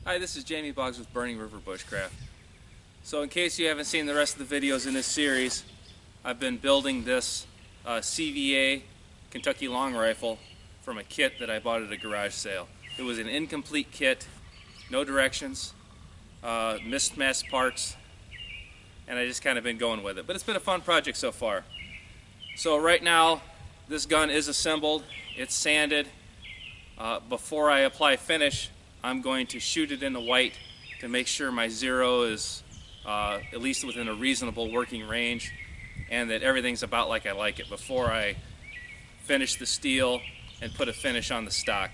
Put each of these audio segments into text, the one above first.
Hi, this is Jamie Boggs with Burning River Bushcraft. So in case you haven't seen the rest of the videos in this series, I've been building this CVA Kentucky Long Rifle from a kit that I bought at a garage sale. It was an incomplete kit, no directions, mismatched parts, and I just kind of been going with it. But it's been a fun project so far. So right now, this gun is assembled, it's sanded. Before I apply finish, I'm going to shoot it into white to make sure my zero is at least within a reasonable working range and that everything's about like I like it before I finish the steel and put a finish on the stock.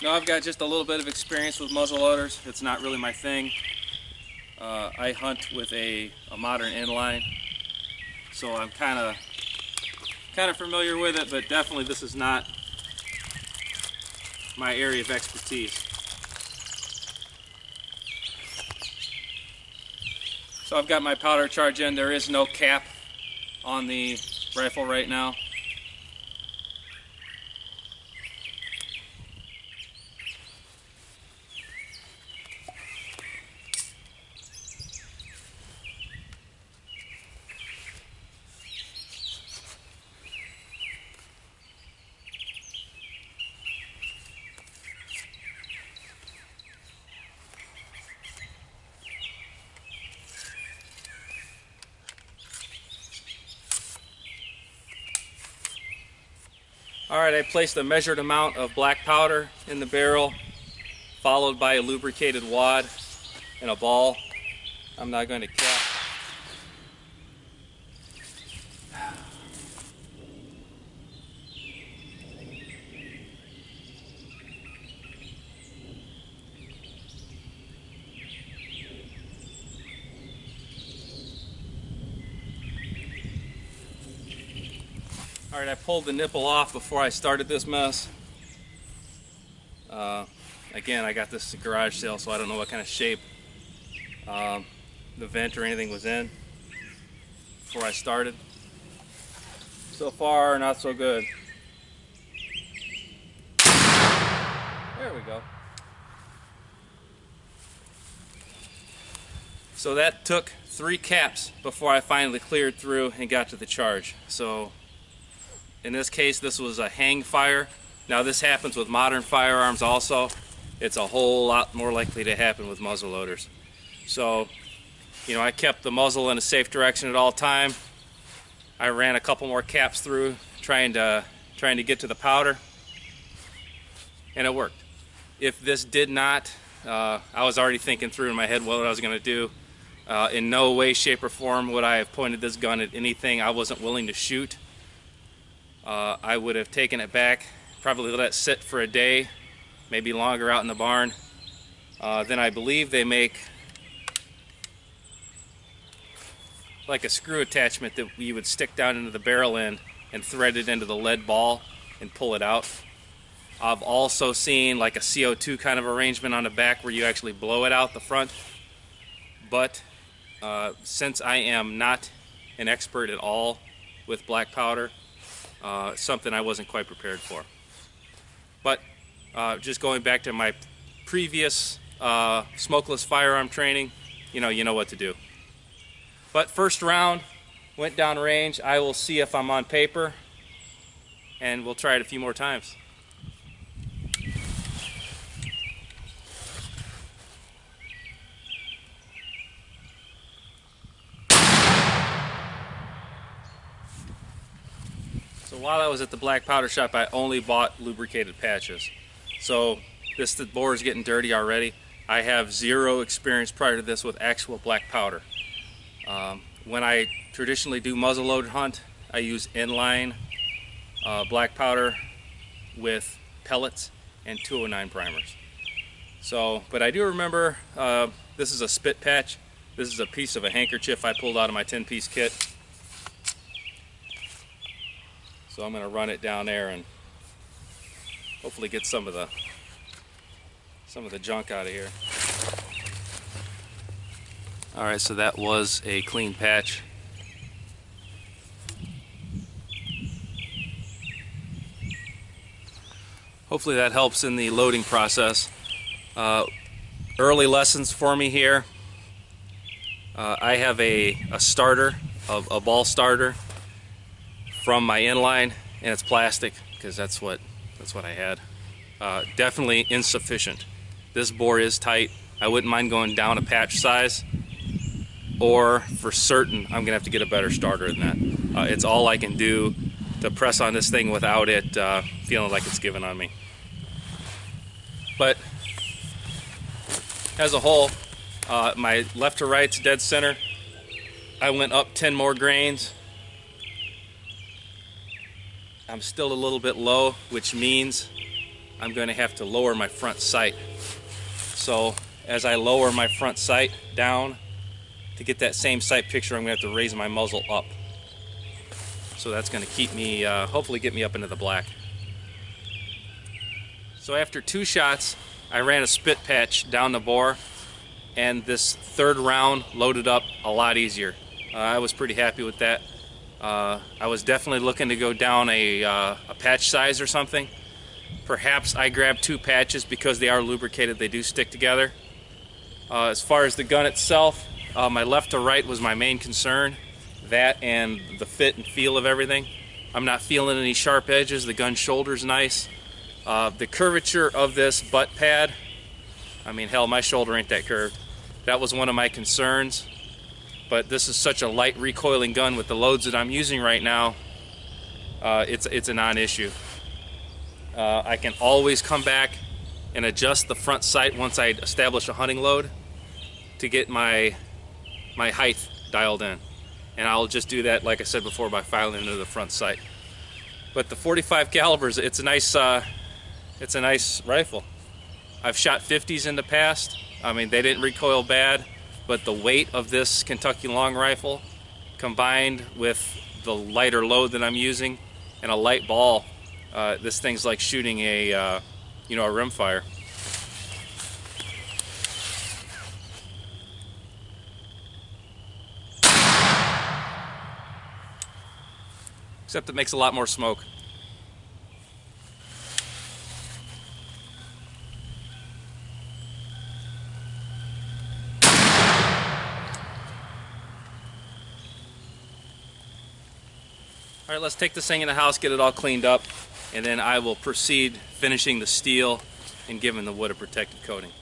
Now I've got just a little bit of experience with muzzle loaders. It's not really my thing. I hunt with a modern inline, so I'm kind of familiar with it, but definitely this is not my area of expertise. So I've got my powder charge in. There is no cap on the rifle right now. Alright, I placed a measured amount of black powder in the barrel, followed by a lubricated wad and a ball. I'm not going to cap. Alright, I pulled the nipple off before I started this mess. Again, I got this at a garage sale, so I don't know what kind of shape the vent or anything was in before I started. So far, not so good. There we go. So that took 3 caps before I finally cleared through and got to the charge. So in this case, this was a hang fire. Now this happens with modern firearms also. It's a whole lot more likely to happen with muzzle loaders. So, I kept the muzzle in a safe direction at all time. I ran a couple more caps through, trying to get to the powder, and it worked. If this did not, I was already thinking through in my head what I was going to do. In no way, shape, or form would I have pointed this gun at anything I wasn't willing to shoot. I would have taken it back, probably let it sit for a day, maybe longer out in the barn. Then I believe they make like a screw attachment that you would stick down into the barrel end and thread it into the lead ball and pull it out. I've also seen like a CO2 kind of arrangement on the back where you actually blow it out the front. But since I am not an expert at all with black powder, something I wasn't quite prepared for. But just going back to my previous smokeless firearm training, you know what to do. But first round, went down range. I will see if I'm on paper, and we'll try it a few more times. So while I was at the black powder shop, I only bought lubricated patches. So the bore is getting dirty already. I have zero experience prior to this with actual black powder. When I traditionally do muzzleloader hunt, I use inline black powder with pellets and 209 primers. So, but I do remember this is a spit patch. This is a piece of a handkerchief I pulled out of my 10-piece kit. So I'm going to run it down there and hopefully get some of the junk out of here. Alright, so that was a clean patch. Hopefully that helps in the loading process. Early lessons for me here. I have a starter, a ball starter from my inline, and it's plastic because that's what I had. Definitely insufficient. This bore is tight. I wouldn't mind going down a patch size, or for certain I'm gonna have to get a better starter than that. It's all I can do to press on this thing without it feeling like it's giving on me. But as a whole, my left to right's dead center. I went up 10 more grains. I'm still a little bit low, which means I'm going to have to lower my front sight. So as I lower my front sight down, to get that same sight picture, I'm going to have to raise my muzzle up. So that's going to keep me, hopefully get me up into the black. So after 2 shots, I ran a spit patch down the bore, and this third round loaded up a lot easier. I was pretty happy with that. I was definitely looking to go down a patch size or something. Perhaps I grabbed 2 patches because they are lubricated, they do stick together. As far as the gun itself, my left to right was my main concern. That and the fit and feel of everything. I'm not feeling any sharp edges. The gun shoulder's nice. The curvature of this butt pad, I mean, hell, my shoulder ain't that curved. That was one of my concerns. But this is such a light recoiling gun with the loads that I'm using right now. It's a non-issue. I can always come back and adjust the front sight once I establish a hunting load to get my height dialed in. And I'll just do that, like I said before, by filing into the front sight. But the 45 calibers, it's a nice rifle. I've shot 50s in the past. I mean, they didn't recoil bad, but the weight of this Kentucky long rifle combined with the lighter load that I'm using and a light ball, this thing's like shooting a rimfire. Except it makes a lot more smoke. All right, let's take this thing in the house, get it all cleaned up, and then I will proceed finishing the steel and giving the wood a protective coating.